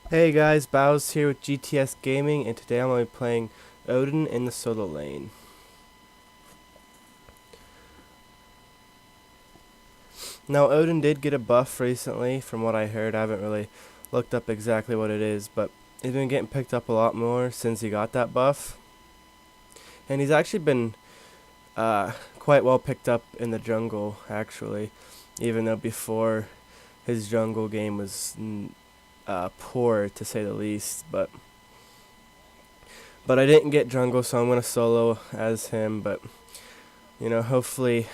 Hey guys, Bow's here with GTSgaming, and today I'm going to be playing Odin in the solo lane. Now, Odin did get a buff recently, from what I heard. I haven't really looked up exactly what it is, but he's been getting picked up a lot more since he got that buff. And he's actually been quite well picked up in the jungle, actually, even though before his jungle game was poor, to say the least, but I didn't get jungle, so I'm going to solo as him, but hopefully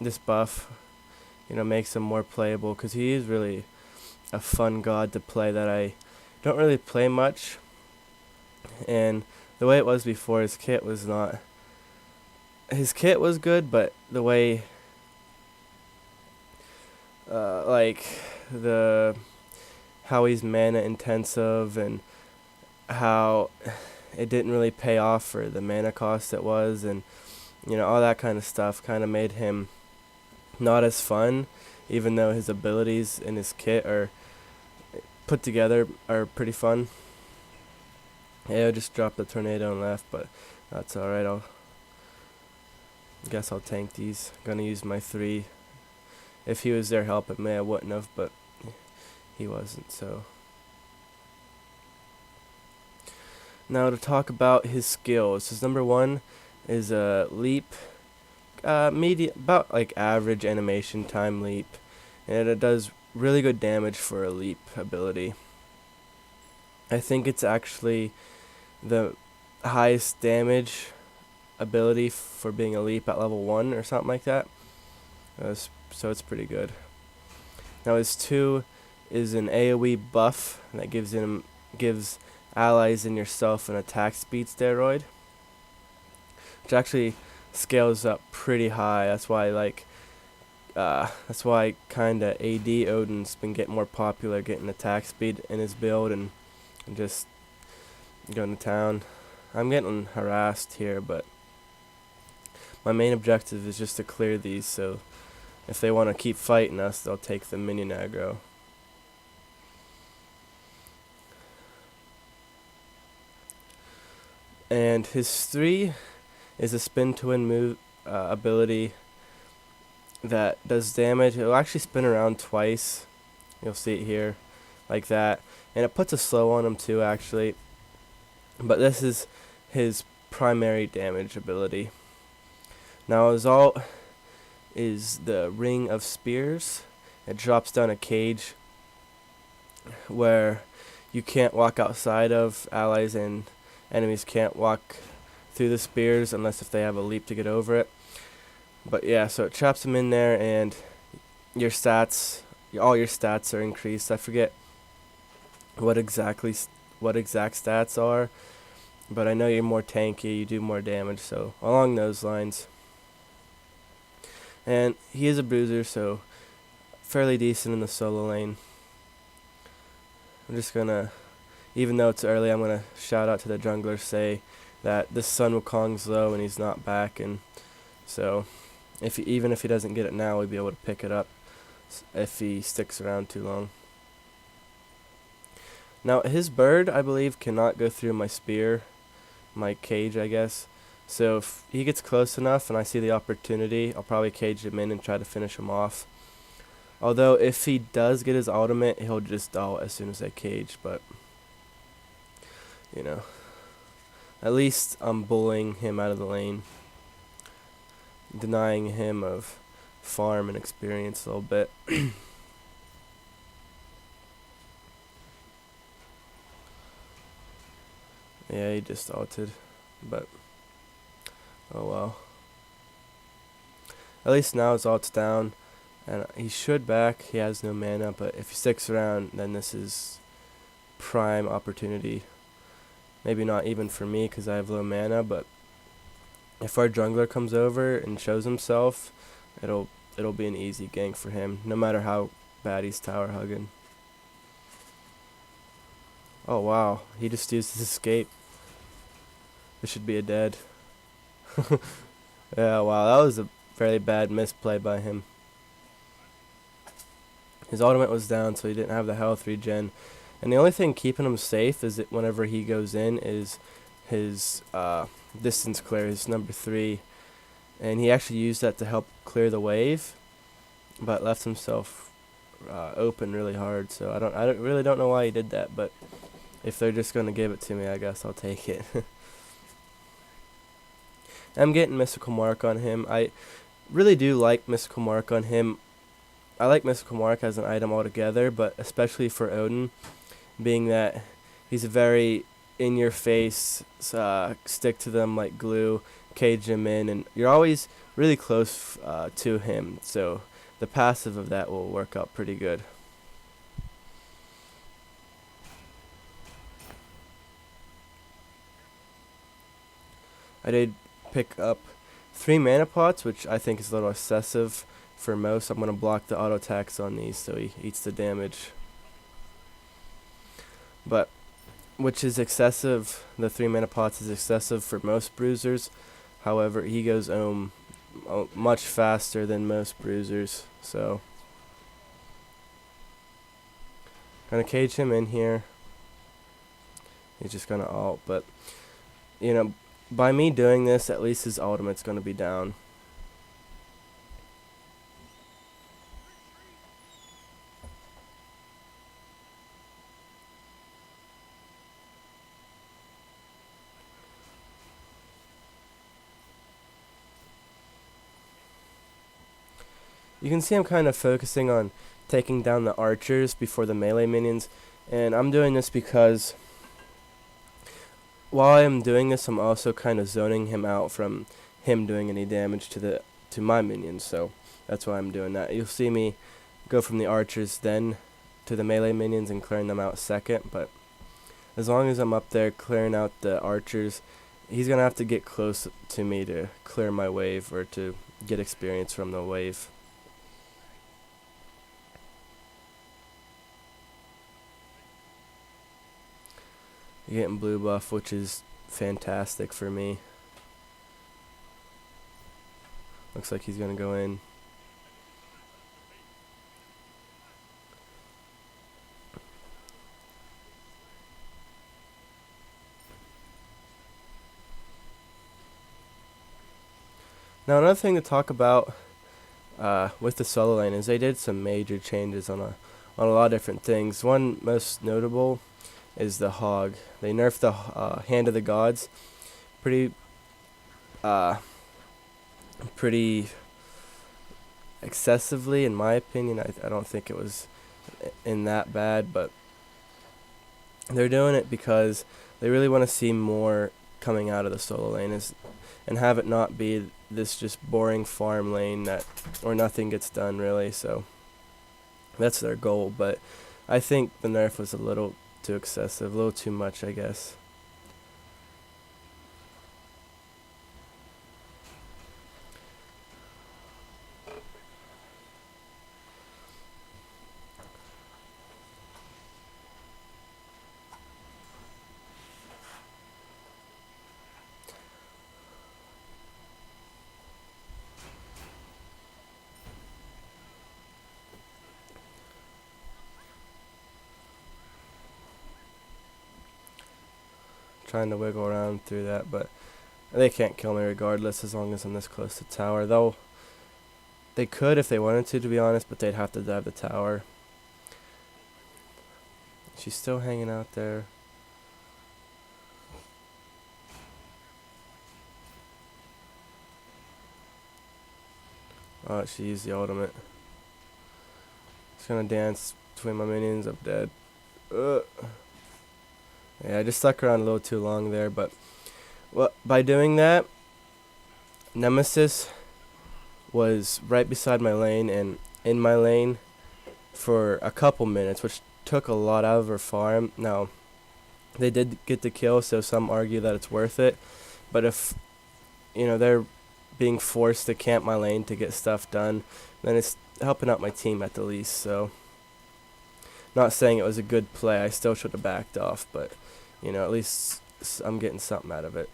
this buff, makes him more playable, because he is really a fun god to play that I don't really play much. And the way it was before, his kit was not. His kit was good, but the way, like the how he's mana intensive and how it didn't really pay off for the mana cost it was, and all that kind of stuff kind of made him not as fun, even though his abilities in his kit are put together are pretty fun. Yeah, I just dropped the tornado and left, but that's alright. I'll guess I'll tank these. Gonna use my 3. If he was there helping me, I wouldn't have, but he wasn't, so. Now to talk about his skills. His number 1 is a leap, medium, about like average animation time leap, and it does really good damage for a leap ability. I think it's actually the highest damage ability for being a leap at level 1 or something like that. So it's pretty good. Now his 2 is an AoE buff that gives allies and yourself an attack speed steroid, which actually scales up pretty high. That's why kinda AD Odin's been getting more popular, getting attack speed in his build and just going to town. I'm getting harassed here, but my main objective is just to clear these, so if they want to keep fighting us, they'll take the minion aggro. And his 3 is a spin to win move ability that does damage. It'll actually spin around twice. You'll see it here, like that. And it puts a slow on him too, actually. But this is his primary damage ability. Now his ult is the Ring of Spears. It drops down a cage where you can't walk outside of. Allies and enemies can't walk through the spears unless if they have a leap to get over it. But yeah, so it traps them in there, and your stats, all your stats are increased. I forget what exact stats are, but I know you're more tanky, you do more damage, so along those lines. And he is a bruiser, so fairly decent in the solo lane. I'm just gonna, even though it's early, I'm gonna shout out to the jungler, say that the Sun Wukong's low and he's not back, and so even if he doesn't get it now, we'll be able to pick it up if he sticks around too long. Now his bird, I believe, cannot go through my spear, my cage, I guess. So if he gets close enough and I see the opportunity, I'll probably cage him in and try to finish him off. Although if he does get his ultimate, he'll just ult as soon as I cage, but at least I'm bullying him out of the lane, denying him of farm and experience a little bit. Yeah, he just ulted, but oh well. At least now his ult's down, and he should back. He has no mana, but if he sticks around, then this is prime opportunity. Maybe not even for me because I have low mana, but if our jungler comes over and shows himself, it'll be an easy gank for him, no matter how bad he's tower hugging. Oh wow, he just used his escape. This should be a dead. Yeah, wow, that was a fairly bad misplay by him. His ultimate was down, so he didn't have the health regen, And the only thing keeping him safe is that whenever he goes in is his distance clear, his number 3. And he actually used that to help clear the wave, but left himself open really hard. So really don't know why he did that, but if they're just gonna give it to me, I guess I'll take it. I'm getting Mystical Mark on him. I really do like Mystical Mark on him. I like Mystical Mark as an item altogether, but especially for Odin, being that he's a very in-your-face, stick to them like glue, cage him in, and you're always really close to him. So the passive of that will work out pretty good. I did pick up 3 mana pots, which I think is a little excessive for most. I'm going to block the auto attacks on these so he eats the damage. But, which is excessive, the 3 mana pots is excessive for most bruisers. However, he goes much faster than most bruisers. So, going to cage him in here. He's just going to ult, but, you know, by me doing this, at least his ultimate's going to be down. You can see I'm kind of focusing on taking down the archers before the melee minions, and I'm doing this because while I'm doing this, I'm also kind of zoning him out from him doing any damage to my minions. So that's why I'm doing that. You'll see me go from the archers then to the melee minions and clearing them out second. But as long as I'm up there clearing out the archers, he's gonna have to get close to me to clear my wave or to get experience from the wave. You're getting blue buff, which is fantastic for me. Looks like he's going to go in. Now another thing to talk about with the solo lane is they did some major changes on a lot of different things. One most notable is the hog. They nerfed the hand of the gods pretty excessively, in my opinion. I don't think it was in that bad, but they're doing it because they really want to see more coming out of the solo lane and have it not be this just boring farm lane where nothing gets done really. So that's their goal, but I think the nerf was a little too excessive, a little too much, I guess. Trying to wiggle around through that, but they can't kill me regardless as long as I'm this close to tower. Though they could if they wanted to be honest, but they'd have to dive the tower. She's still hanging out there. Oh, she used the ultimate. It's gonna dance between my minions. I'm dead. Yeah, I just stuck around a little too long there, but by doing that, Nemesis was right beside my lane and in my lane for a couple minutes, which took a lot out of her farm. Now, they did get the kill, so some argue that it's worth it, but if, they're being forced to camp my lane to get stuff done, then it's helping out my team at the least. So, not saying it was a good play, I still should have backed off, but at least I'm getting something out of it.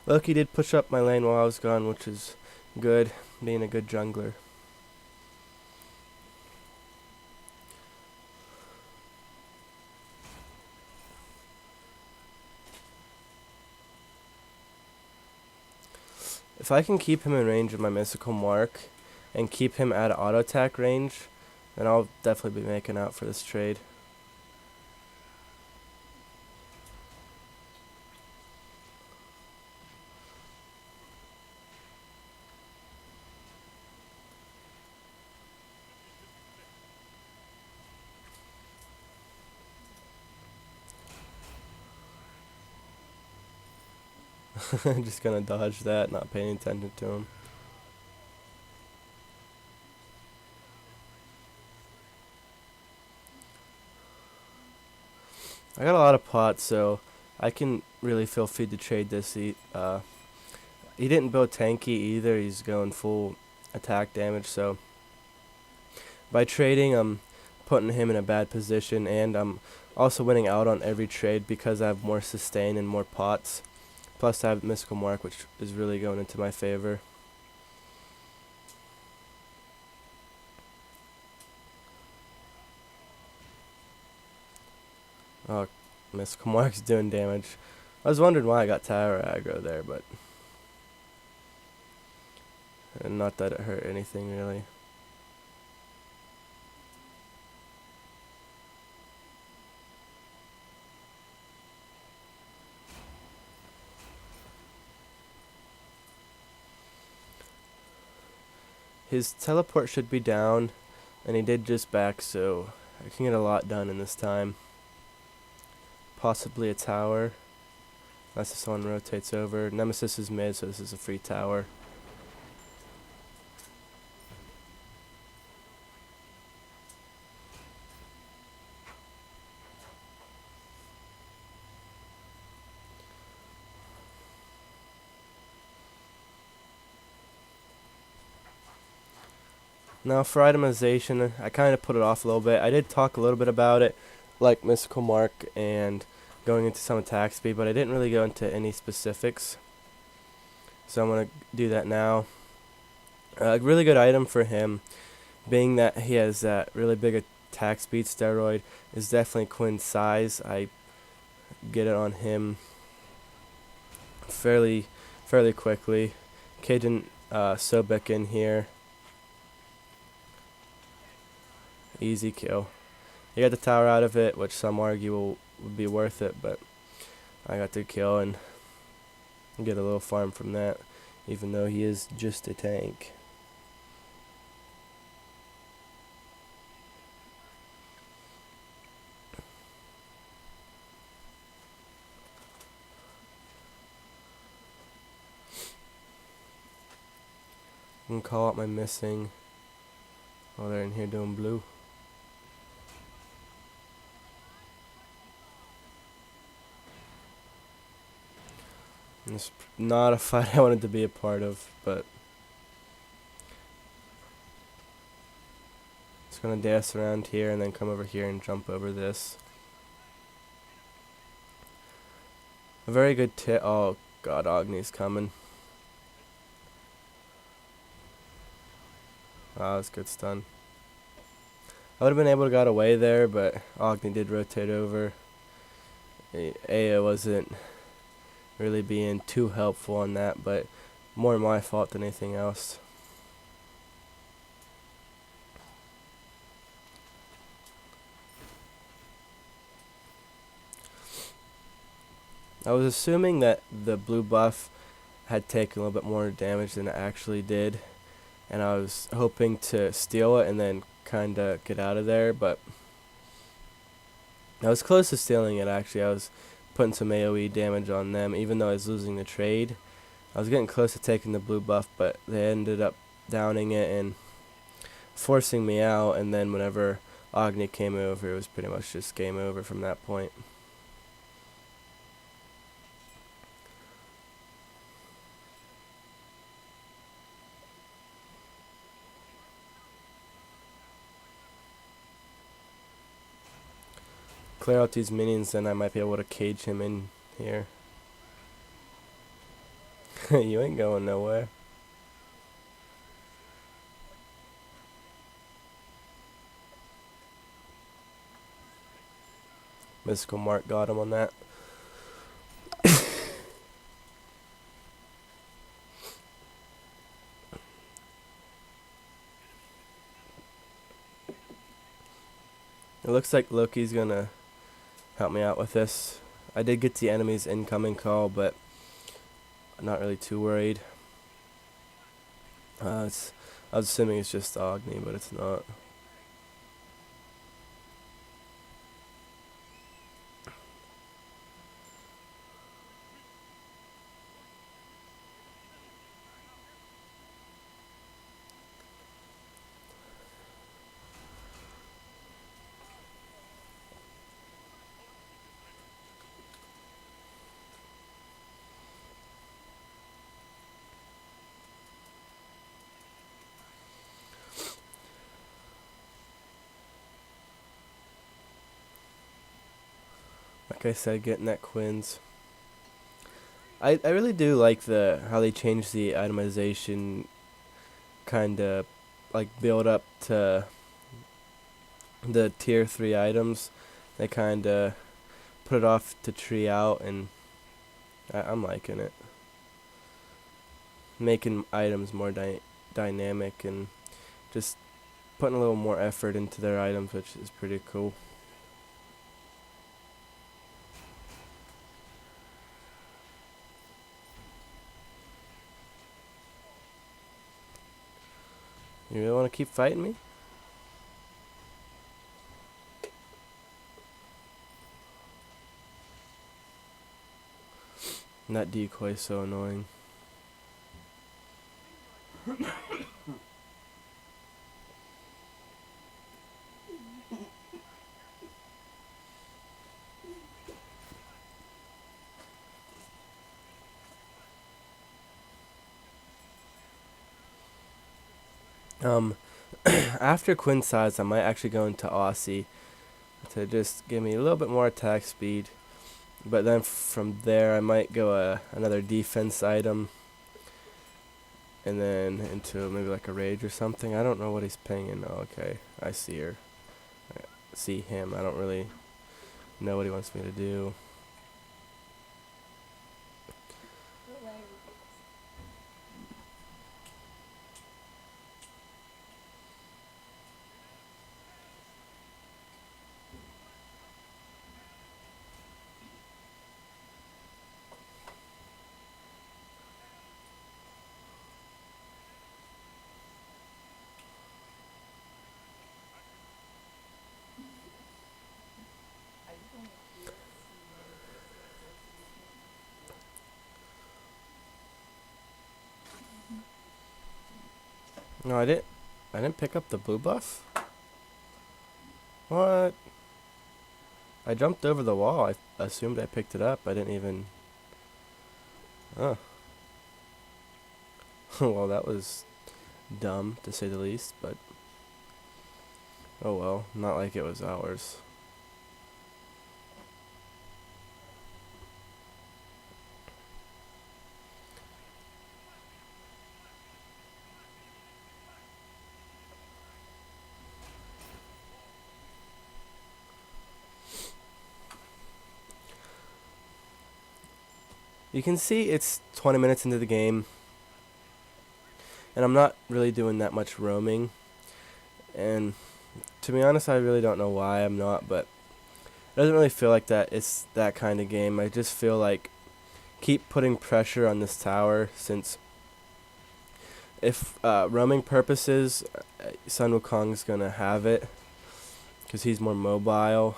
Loki did push up my lane while I was gone, which is good, being a good jungler. If I can keep him in range of my mystical mark and keep him at auto attack range, then I'll definitely be making out for this trade. Just gonna dodge that, not paying attention to him. I got a lot of pots, so I can really feel free to trade this. He didn't build tanky either. He's going full attack damage, so by trading, I'm putting him in a bad position, and I'm also winning out on every trade because I have more sustain and more pots. Plus, I have mystical mark, which is really going into my favor. Oh, mystical mark's doing damage. I was wondering why I got tower aggro there, but not that it hurt anything really. His teleport should be down, and he did just back, so I can get a lot done in this time. Possibly a tower, unless this one rotates over. Nemesis is mid, so this is a free tower. Now for itemization, I kind of put it off a little bit. I did talk a little bit about it, like mystical mark and going into some attack speed, but I didn't really go into any specifics. So I'm going to do that now. A really good item for him, being that he has that really big attack speed steroid, is definitely Quinn's size. I get it on him fairly quickly. Caden Sobek in here. Easy kill. You got the tower out of it, which some argue would be worth it, but I got the kill and get a little farm from that, even though he is just a tank. I can call out my missing. Oh, they're in here doing blue. It's not a fight I wanted to be a part of, but it's gonna dance around here and then come over here and jump over this. A very good tip. Oh god, Agni's coming. Ah, that's good stun. I would have been able to got away there, but Agni did rotate over. Aya wasn't really being too helpful on that, but more my fault than anything else. I was assuming that the blue buff had taken a little bit more damage than it actually did, and I was hoping to steal it and then kinda get out of there, but I was close to stealing it actually. I was putting some AoE damage on them, even though I was losing the trade. I was getting close to taking the blue buff, but they ended up downing it and forcing me out, and then whenever Agni came over, it was pretty much just game over from that point. Clear out these minions, then I might be able to cage him in here. You ain't going nowhere. Mystical Mark got him on that. It looks like Loki's gonna help me out with this. I did get the enemy's incoming call, but I'm not really too worried. I was assuming it's just Agni, but it's not. Like I said, getting that Quinn's. I really do like how they changed the itemization, kind of like build up to the tier 3 items. They kind of put it off to tree out, and I'm liking it. Making items more dynamic and just putting a little more effort into their items, which is pretty cool. You really want to keep fighting me? And that decoy is so annoying. After Quinn size, I might actually go into Aussie to just give me a little bit more attack speed. But then from there, I might go another defense item, and then into maybe like a rage or something. I don't know what he's pinging. Oh, okay, I see her. I see him. I don't really know what he wants me to do. No, I didn't. I didn't pick up the blue buff. What? I jumped over the wall. I assumed I picked it up. I didn't even. Oh. Well, that was dumb to say the least, but oh well. Not like it was ours. You can see it's 20 minutes into the game, and I'm not really doing that much roaming. And to be honest, I really don't know why I'm not, but it doesn't really feel like that. It's that kind of game. I just feel like keep putting pressure on this tower, since if roaming purposes, Sun Wukong's gonna have it because he's more mobile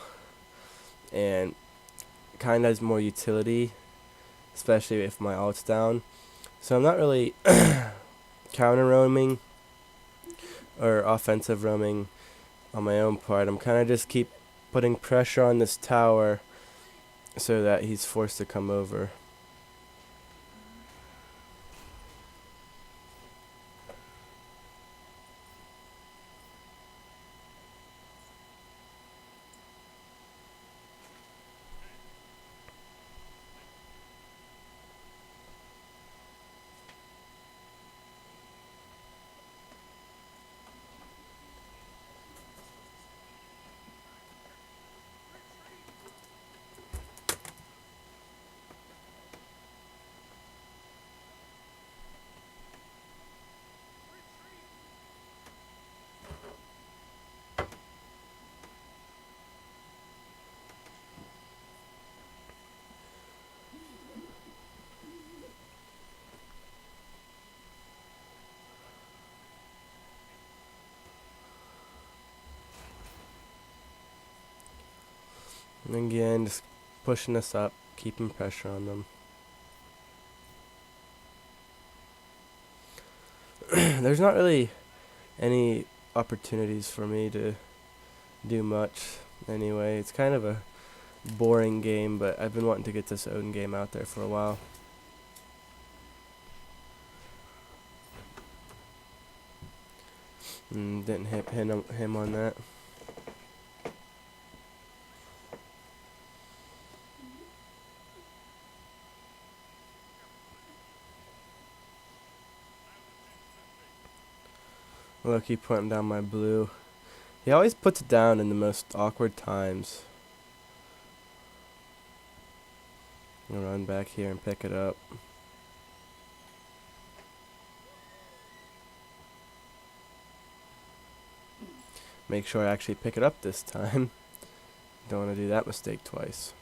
and kind of has more utility, especially if my ult's down. So I'm not really counter roaming or offensive roaming on my own part. I'm kind of just keep putting pressure on this tower so that he's forced to come over. And again, just pushing us up, keeping pressure on them. There's not really any opportunities for me to do much anyway. It's kind of a boring game, but I've been wanting to get this Odin game out there for a while. Didn't hit him on that. Look, he putting down my blue. He always puts it down in the most awkward times. I'm gonna run back here and pick it up. Make sure I actually pick it up this time. Don't want to do that mistake twice.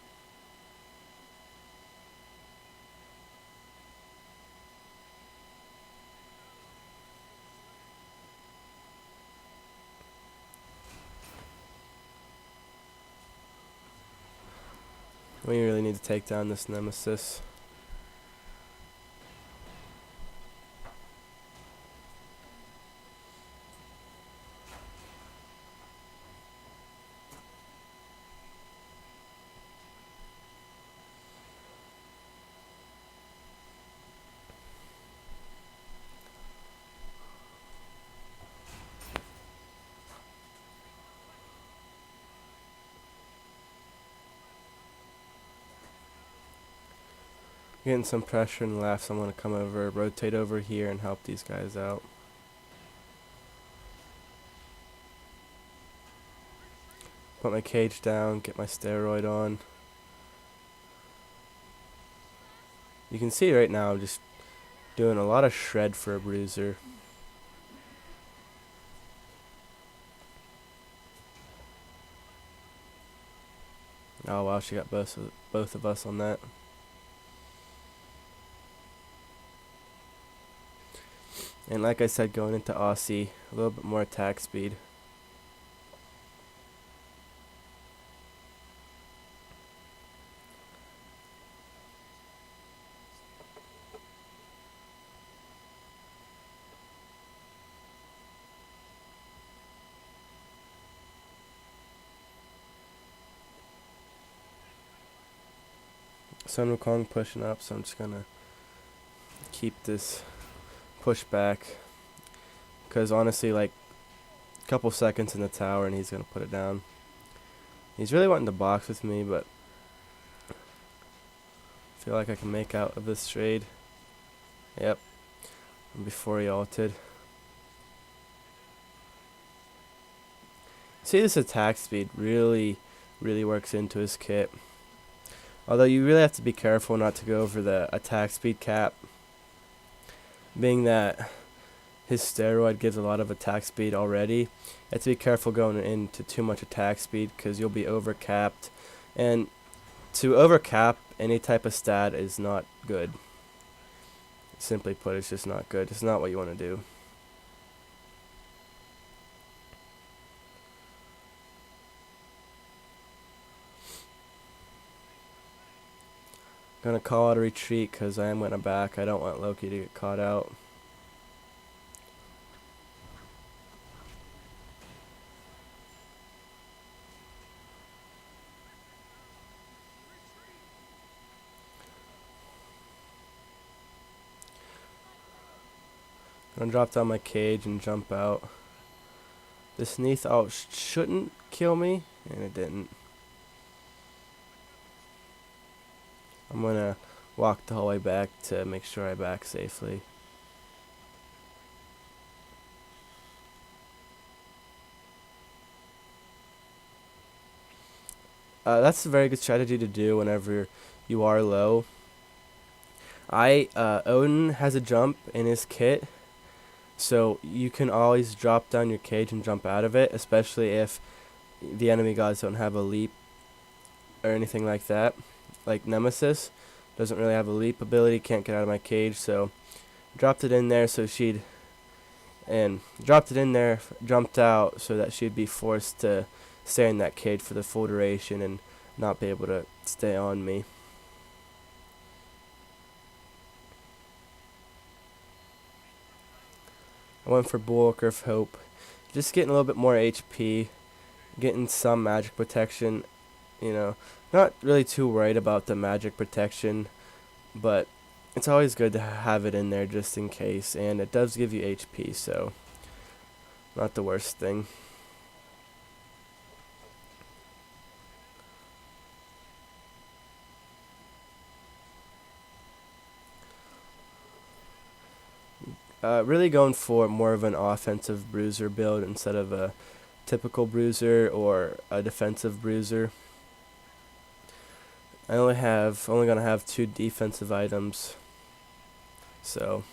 We really need to take down this nemesis. Getting some pressure and laughs. I'm going to come over, rotate over here and help these guys out. Put my cage down, get my steroid on. You can see right now I'm just doing a lot of shred for a bruiser. Oh wow, she got both of us on that. And like I said, going into Aussie, a little bit more attack speed. Sun Wukong pushing up, so I'm just gonna keep this push back. Because honestly, like, a couple seconds in the tower and he's gonna put it down. He's really wanting to box with me, but I feel like I can make out of this trade. Yep. Before he ulted. See, this attack speed really works into his kit. Although you really have to be careful not to go over the attack speed cap, being that his steroid gives a lot of attack speed already. You have to be careful going into too much attack speed because you'll be overcapped. And to overcap any type of stat is not good. Simply put, it's just not good. It's not what you want to do. Gonna call out a retreat because I am gonna back. I don't want Loki to get caught out. Gonna drop down my cage and jump out. This Neath ult shouldn't kill me, and it didn't. I'm gonna walk the whole way back to make sure I back safely. That's a very good strategy to do whenever you are low. Odin has a jump in his kit, so you can always drop down your cage and jump out of it, especially if the enemy gods don't have a leap or anything like that. Like Nemesis doesn't really have a leap ability, can't get out of my cage, so dropped it in there jumped out so that she'd be forced to stay in that cage for the full duration, and not be able to stay on me. I went for Bulwark of Hope. Just getting a little bit more HP, getting some magic protection, you know. Not really too worried about the magic protection, but it's always good to have it in there just in case, and it does give you HP, so not the worst thing. Really going for more of an offensive bruiser build instead of a typical bruiser or a defensive bruiser. I only gonna have 2 defensive items, so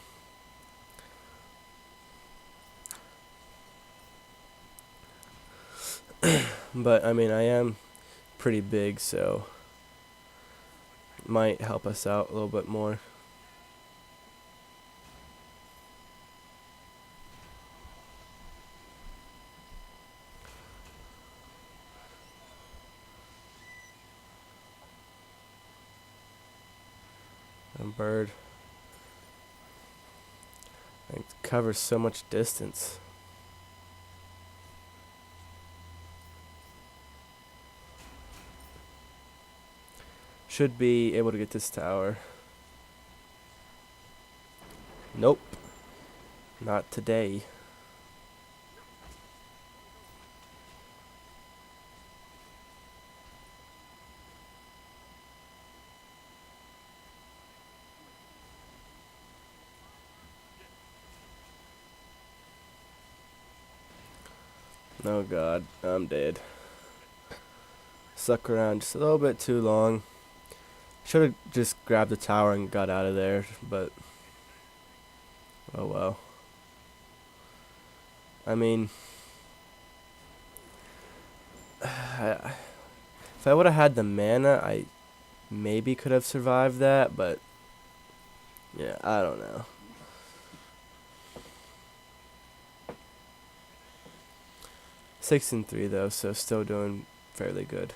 but I mean I am pretty big, so might help us out a little bit more. And bird, it covers so much distance. Should be able to get this tower. Nope, not today. Oh god, I'm dead. Stuck around just a little bit too long. Should have just grabbed the tower and got out of there, but oh well. I mean, if I would have had the mana, I maybe could have survived that, but yeah, I don't know. Six and 3 though, so still doing fairly good.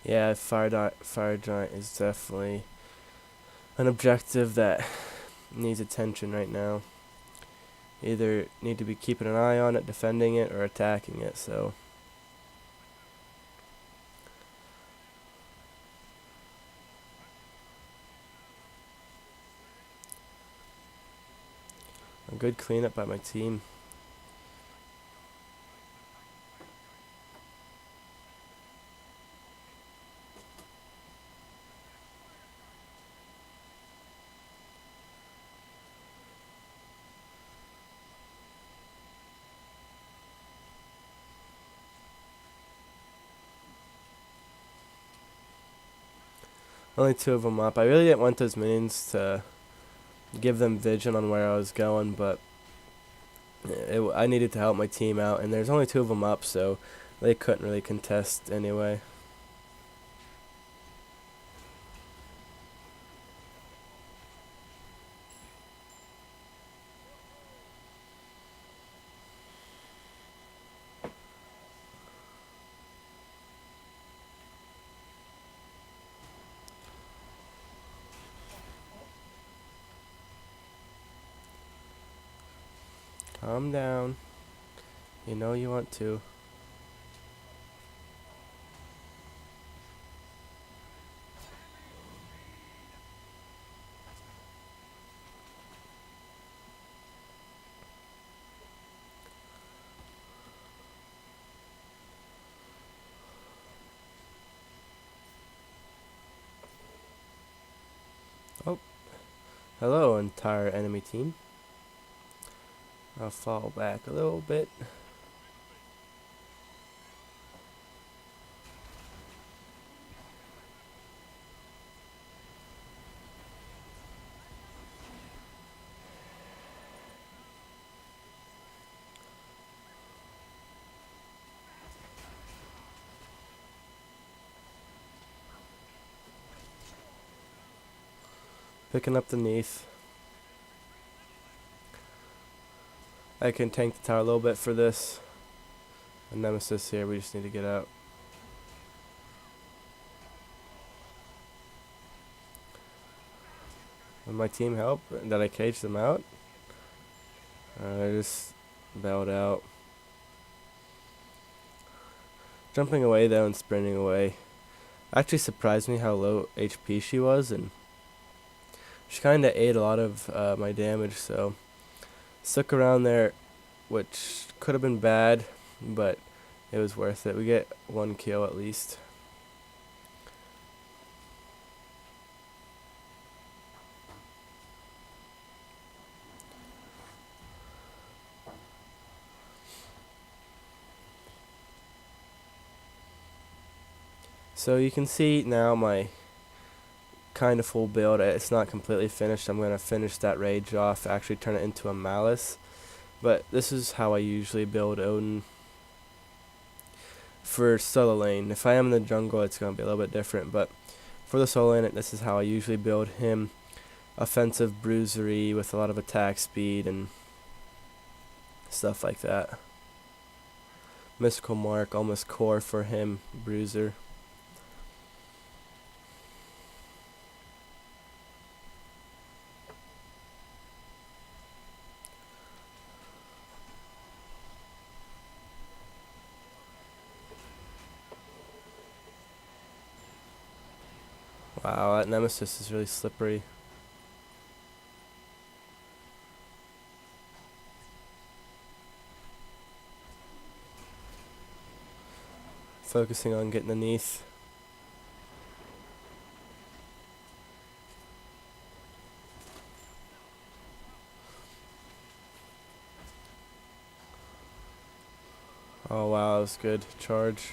Yeah, fire giant is definitely an objective that needs attention right now. Either need to be keeping an eye on it, defending it, or attacking it. So a good cleanup by my team. Only 2 of them up. I really didn't want those minions to give them vision on where I was going, but I needed to help my team out, and there's only 2 of them up, so they couldn't really contest anyway. Calm down. You know you want to. Oh, hello, entire enemy team. I'll fall back a little bit. Picking up the Neath. I can tank the tower a little bit for this. A Nemesis here, we just need to get out. Will my team help? Did I cage them out? I just bailed out. Jumping away though and sprinting away. Actually surprised me how low HP she was, and she kinda ate a lot of my damage, so stuck around there, which could have been bad, but it was worth it. We get 1 kill at least. So you can see now my kind of full build. It's not completely finished. I'm going to finish that rage off, actually turn it into a malice. But this is how I usually build Odin for solo lane. If I am in the jungle, it's going to be a little bit different, but for the solo lane, this is how I usually build him. Offensive bruisery with a lot of attack speed and stuff like that. Mystical mark, almost core for him, bruiser. Wow, that Nemesis is really slippery. Focusing on getting the Neath. Oh wow, that was good. Charge.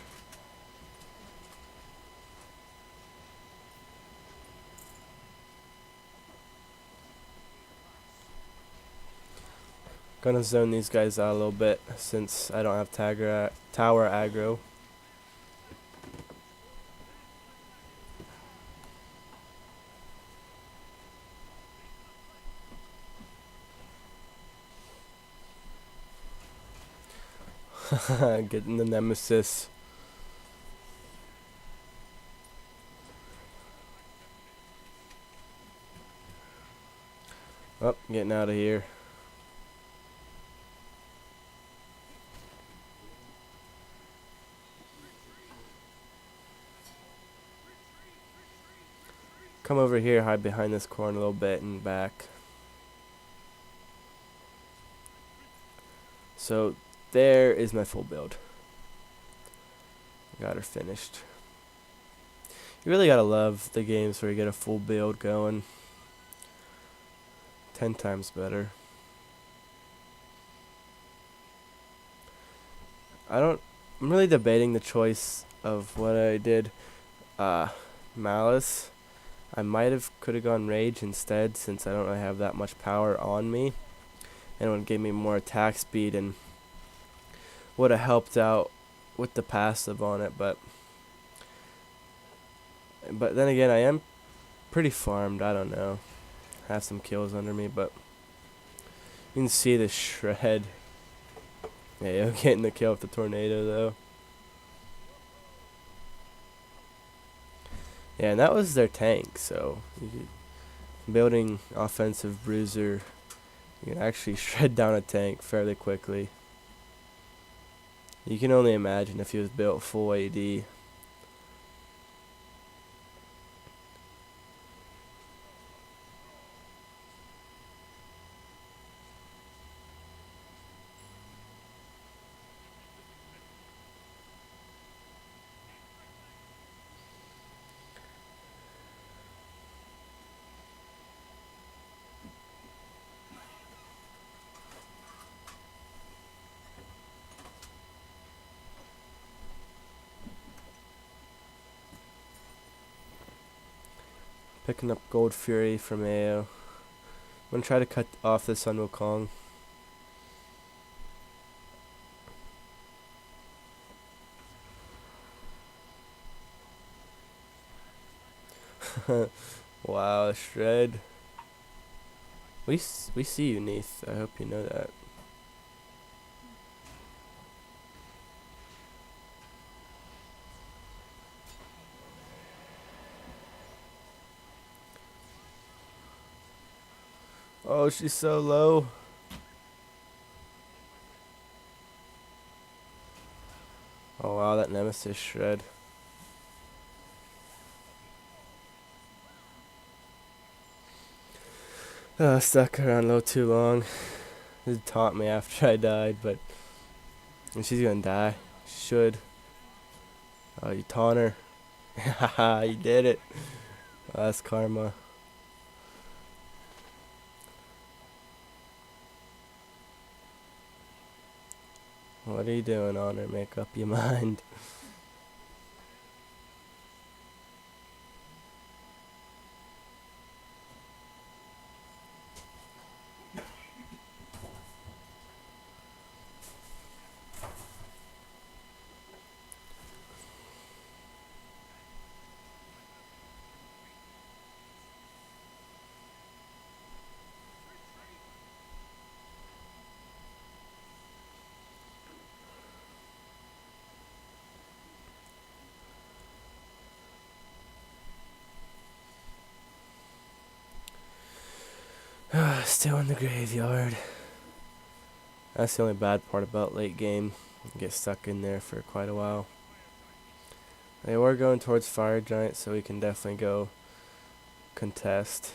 Gonna zone these guys out a little bit since I don't have tower aggro. Getting the Nemesis. Oh, getting out of here. Come over here, hide behind this corner a little bit and back. So there is my full build. Got her finished. You really gotta love the games where you get a full build going. 10 times better. I'm really debating the choice of what I did. Malice. I could have gone Rage instead, since I don't really have that much power on me, and it would give me more attack speed and would have helped out with the passive on it. But then again, I am pretty farmed. I don't know. Have some kills under me, but you can see the shred. Yeah, I'm getting the kill with the tornado though. Yeah, and that was their tank, so building offensive bruiser You can actually shred down a tank fairly quickly. You can only imagine if he was built full AD. Picking up Gold Fury from AO. I'm gonna try to cut off this Sun Wukong. Wow, shred. We see you, Neith. I hope you know that. Oh, she's so low. Oh wow, that Nemesis shred. Stuck around low too long. It taunt me after I died, but and she's gonna die. Should. Oh, you taunt her. Haha, you did it. Oh, that's karma. What are you doing, Honor? Make up your mind. Still in the graveyard. That's the only bad part about late game. You get stuck in there for quite a while. They were going towards Fire Giant, so we can definitely go contest.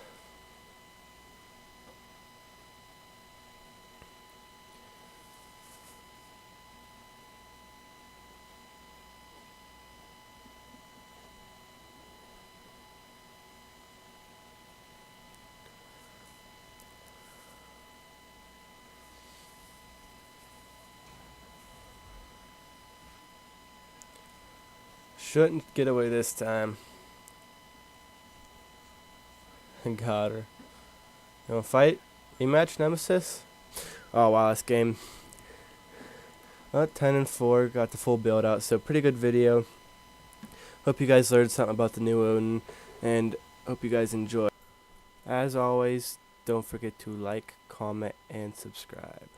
Shouldn't get away this time. Got her. You wanna fight? Rematch Nemesis? Oh wow, this game. 10 and 4, got the full build out, so pretty good video. Hope you guys learned something about the new Odin, and hope you guys enjoy. As always, don't forget to like, comment, and subscribe.